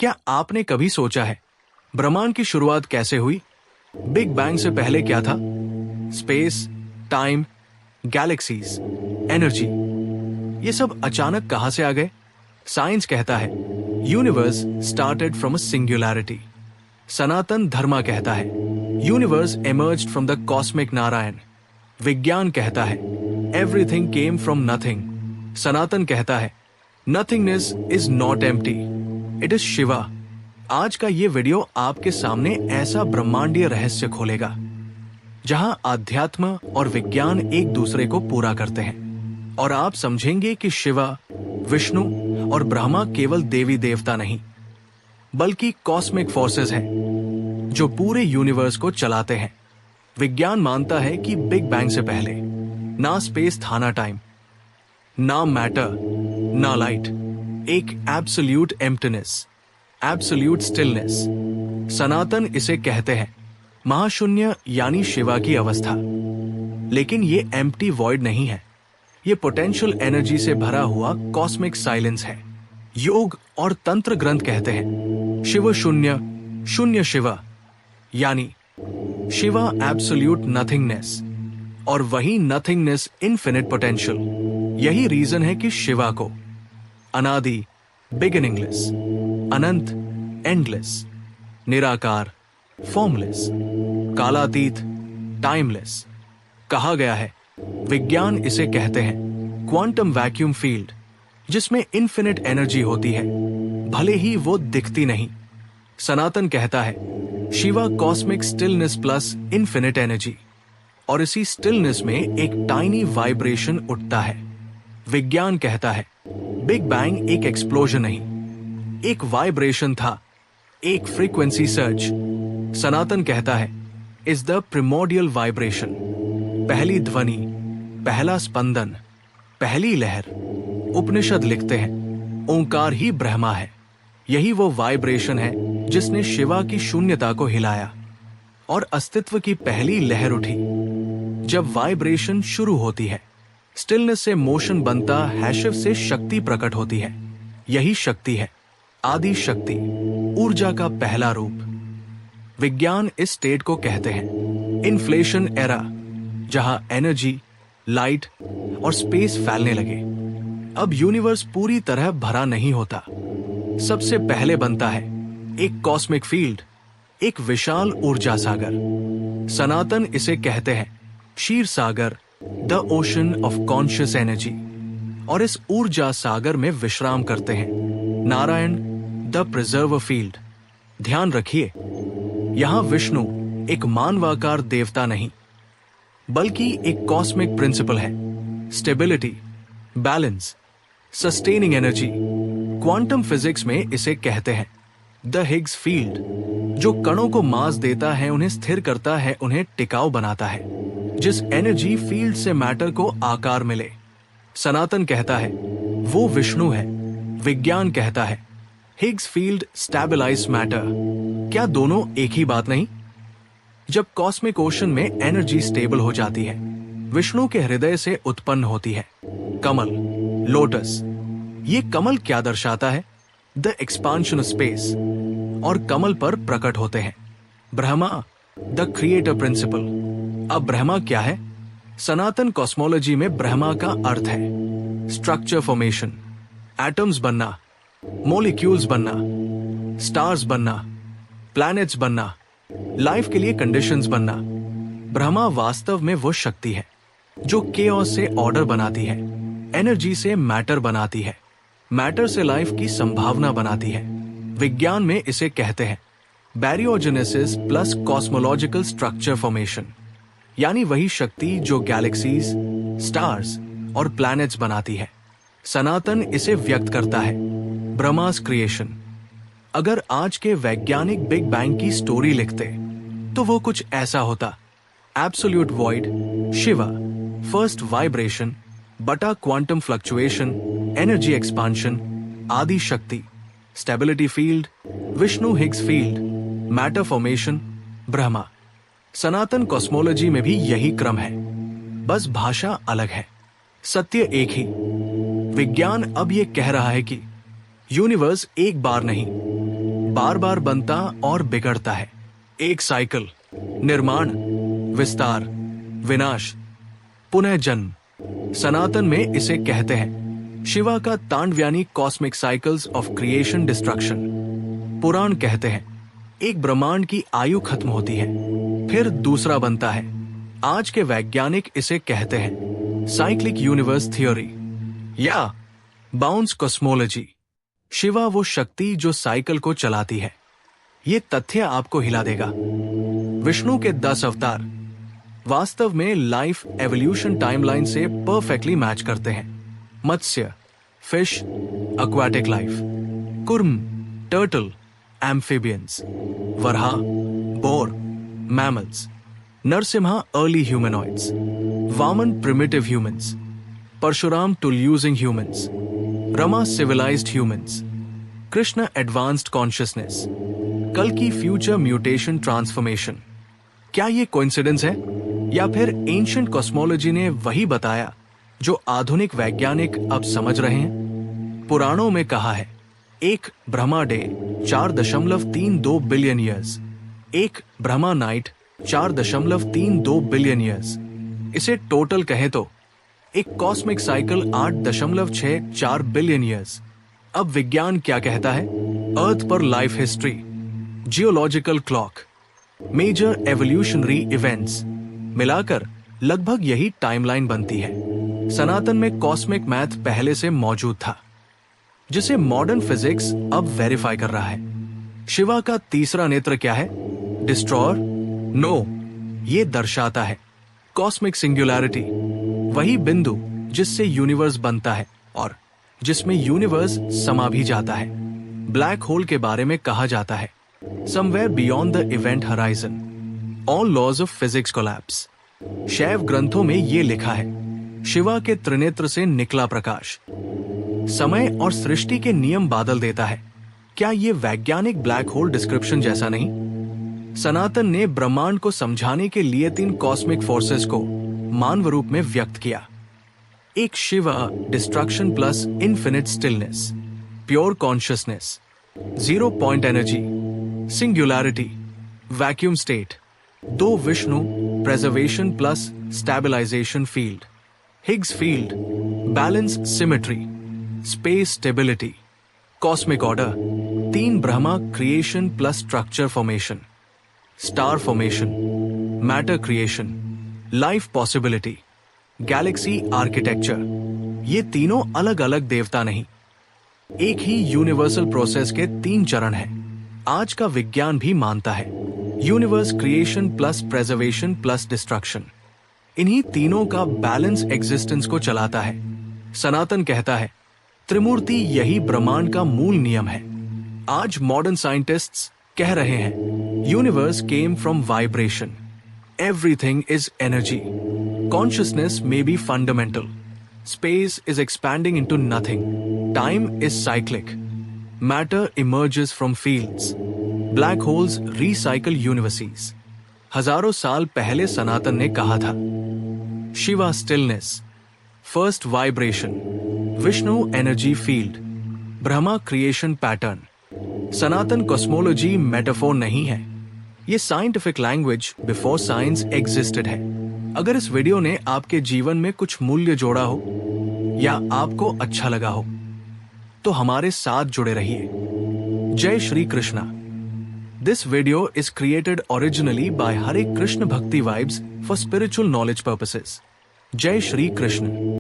क्या आपने कभी सोचा है ब्रह्मांड की शुरुआत कैसे हुई? बिग बैंग से पहले क्या था? स्पेस, टाइम, गैलेक्सीज, एनर्जी, ये सब अचानक कहां से आ गए? साइंस कहता है universe started from a singularity. Sanatan Dharma कहता है universe emerged from the cosmic Narayan. विज्ञान कहता है everything came from nothing. Sanatan कहता है nothingness is not empty, it is Shiva. आज का ये वीडियो आपके सामने ऐसा ब्रह्मांडीय रहस्य खोलेगा जहां आध्यात्म और विज्ञान एक दूसरे को पूरा करते हैं, और आप समझेंगे कि शिवा, विष्णु और ब्रह्मा केवल देवी देवता नहीं बल्कि कॉस्मिक फोर्सेस हैं जो पूरे यूनिवर्स को चलाते हैं। विज्ञान मानता है कि बिग बैंग से पहले ना स्पेस था, ना टाइम, ना मैटर, ना लाइट, एक एब्सोल्यूट एम्प्टीनेस, एब्सोल्यूट स्टिलनेस। सनातन इसे कहते हैं महाशून्य यानी शिवा की अवस्था। लेकिन ये एम्प्टी वॉइड नहीं है, ये पोटेंशियल एनर्जी से भरा हुआ कॉस्मिक साइलेंस है। योग और तंत्र ग्रंथ कहते हैं शिव शून्य, शून्य शिवा, यानी शिवा एब्सोल्यूट नथिंगनेस और वही नथिंगनेस इनफिनिट पोटेंशियल। यही रीजन है कि शिवा को अनादि, बिगिनिंगलेस, अनंत, एंडलेस, निराकार, फॉर्मलेस, कालातीत, टाइमलेस कहा गया है। विज्ञान इसे कहते हैं क्वांटम वैक्यूम फील्ड, जिसमें इनफिनिट एनर्जी होती है, भले ही वो दिखती नहीं। सनातन कहता है Shiva cosmic stillness plus infinite energy, और इसी स्टिलनेस में एक टाइनी वाइब्रेशन उठता है। विज्ञान कहता है बिग बैंग एक एक्सप्लोजन नहीं, एक वाइब्रेशन था, एक फ्रीक्वेंसी सर्ज। सनातन कहता है इज द प्रिमोडियल वाइब्रेशन, पहली ध्वनि, पहला स्पंदन, पहली लहर। उपनिषद लिखते हैं ओंकार ही ब्रह्मा है। यही वो वाइब्रेशन है जिसने शिवा की शून्यता को हिलाया और अस्तित्व की पहली लहर उठी। जब वाइब्रेशन शुरू होती है, स्टिलनेस से मोशन बनता है, शिव से शक्ति प्रकट होती है। यही शक्ति है आदि शक्ति, ऊर्जा का पहला रूप। विज्ञान इस स्टेट को कहते हैं इन्फ्लेशन एरा, जहां एनर्जी, लाइट और स्पेस फैलने लगे। अब यूनिवर्स पूरी तरह भरा नहीं होता, सबसे पहले बनता है एक कॉस्मिक फील्ड, एक विशाल ऊर्जा सागर। सनातन इसे कहते हैं Ksheer Sagar, the ocean of conscious energy, और इस ऊर्जा सागर में विश्राम करते हैं नारायण, द प्रिजर्वर फील्ड। ध्यान रखिए, यहां विष्णु एक मानवाकार देवता नहीं बल्कि एक कॉस्मिक प्रिंसिपल है। Stability, balance, sustaining energy. Quantum physics में इसे कहते हैं द हिग्स फील्ड, जो कणों को मास देता है, उन्हें स्थिर करता है, उन्हें टिकाऊ बनाता है, जिस एनर्जी फील्ड से मैटर को आकार मिले। सनातन कहता है वो विष्णु है। विज्ञान कहता है हिग्स फील्ड स्टेबलाइज मैटर। क्या दोनों एक ही बात नहीं? जब कॉस्मिक ओशन में एनर्जी स्टेबल हो जाती है, विष्णु के हृदय से उत्पन्न होती है कमल, लोटस। ये कमल क्या दर्शाता है? The expansion of space. और कमल पर प्रकट होते हैं ब्रह्मा, द क्रिएटर प्रिंसिपल। अब ब्रह्मा क्या है? सनातन कॉस्मोलॉजी में ब्रह्मा का अर्थ है स्ट्रक्चर फॉर्मेशन, एटम्स बनना, मॉलिक्यूल्स बनना, स्टार्स बनना, प्लैनेट्स बनना, लाइफ के लिए कंडीशंस बनना। ब्रह्मा वास्तव में वो शक्ति है जो केओस से ऑर्डर बनाती है, एनर्जी से मैटर बनाती है, मैटर से लाइफ की संभावना बनाती है। विज्ञान में इसे कहते हैं baryogenesis plus cosmological structure formation, यानी वही शक्ति जो गैलेक्सीज, स्टार्स और प्लैनेट्स बनाती है। सनातन इसे व्यक्त करता है ब्रह्मास क्रिएशन। अगर आज के वैज्ञानिक बिग बैंग की स्टोरी लिखते तो वो कुछ ऐसा होता absolute void, Shiva, first vibration बटा quantum fluctuation, energy expansion, Adi Shakti, stability field, Vishnu Higgs field, matter formation, Brahma. Sanatan cosmology में भी यही क्रम है, बस भाषा अलग है, सत्य एक ही। विज्ञान अब ये कह रहा है कि यूनिवर्स एक बार नहीं बार बार बनता और बिगड़ता है। एक साइकिल, निर्माण, विस्तार, विनाश, पुनः जन्म। सनातन में इसे कहते हैं शिवा का तांडव यानी cosmic cycles of creation destruction. पुराण कहते हैं एक ब्रह्मांड की आयु खत्म होती है, फिर दूसरा बनता है। आज के वैज्ञानिक इसे कहते हैं साइक्लिक यूनिवर्स थ्योरी या बाउंस कॉस्मोलॉजी। शिवा वो शक्ति जो साइकिल को चलाती है। ये तथ्य आपको हिला देगा। विष्णु के 10 अवतार वास्तव में लाइफ एवोल्यूशन टाइमलाइन से परफेक्टली मैच करते हैं। Matsya, fish, aquatic life, Kurma, turtle, amphibians, Varaha, boar, mammals, Narasimha early humanoids, Vamana primitive humans, Parashurama tool using humans, Rama civilised humans, Krishna advanced consciousness, कल की फ्यूचर म्यूटेशन ट्रांसफॉर्मेशन। क्या ये कोइंसिडेंस है या फिर एंशिएंट कॉस्मोलॉजी ने वही बताया जो आधुनिक वैज्ञानिक अब समझ रहे हैं? पुराणों में कहा है एक ब्रह्मा डे 4.32 बिलियन ईयर्स, एक ब्रह्मा नाइट 4.32 बिलियन ईयर्स। इसे टोटल कहें तो एक कॉस्मिक साइकिल 8.64 बिलियन ईयर्स। अब विज्ञान क्या कहता है? अर्थ पर life history, geological clock, major evolutionary events मिलाकर लगभग यही टाइमलाइन बनती है। सनातन में कॉस्मिक मैथ पहले से मौजूद था, जिसे मॉडर्न फिजिक्स अब वेरीफाई कर रहा है। शिवा का तीसरा नेत्र क्या है? डिस्ट्रॉयर? नो, ये दर्शाता है कॉस्मिक सिंगुलैरिटी, वही बिंदु जिससे यूनिवर्स बनता है और जिसमें यूनिवर्स समा भी जाता है। ब्लैक होल के बारे में कहा जाता है somewhere beyond the event horizon all laws of physics collapse. शैव ग्रंथों में ये लिखा है शिवा के त्रिनेत्र से निकला प्रकाश समय और सृष्टि के नियम बादल देता है। क्या ये वैज्ञानिक ब्लैक होल डिस्क्रिप्शन जैसा नहीं? सनातन ने ब्रह्मांड को समझाने के लिए 3 कॉस्मिक फोर्सेस को मानव रूप में व्यक्त किया। एक Shiva destruction plus infinite stillness, pure consciousness, 0 point energy, singularity, vacuum state. 2 Vishnu preservation plus stabilisation field, Higgs field, balance symmetry, space stability, cosmic order. 3 Brahma creation plus structure formation, star formation, matter creation, life possibility, galaxy architecture. ये तीनों अलग अलग देवता नहीं, एक ही universal process के 3 चरण हैं। आज का विज्ञान भी मानता है universe creation plus preservation plus destruction. इन्हीं तीनों का बैलेंस एग्जिस्टेंस को चलाता है। सनातन कहता है त्रिमूर्ति यही ब्रह्मांड का मूल नियम है। आज मॉडर्न साइंटिस्ट्स कह रहे हैं universe came from vibration, everything is energy, consciousness may be fundamental, space is expanding into nothing, time is cyclic, matter emerges from fields, black holes recycle universes. हजारों साल पहले सनातन ने कहा था Shiva stillness, first vibration, Vishnu energy field, Brahma creation pattern. Sanatan cosmology metaphor नहीं है, ये scientific language before science existed है। अगर इस वीडियो ने आपके जीवन में कुछ मूल्य जोड़ा हो या आपको अच्छा लगा हो तो हमारे साथ जुड़े रहिए। जय Shri Krishna. This video is created originally by Hare Krishna Bhakti vibes for spiritual knowledge purposes. जय श्री कृष्ण।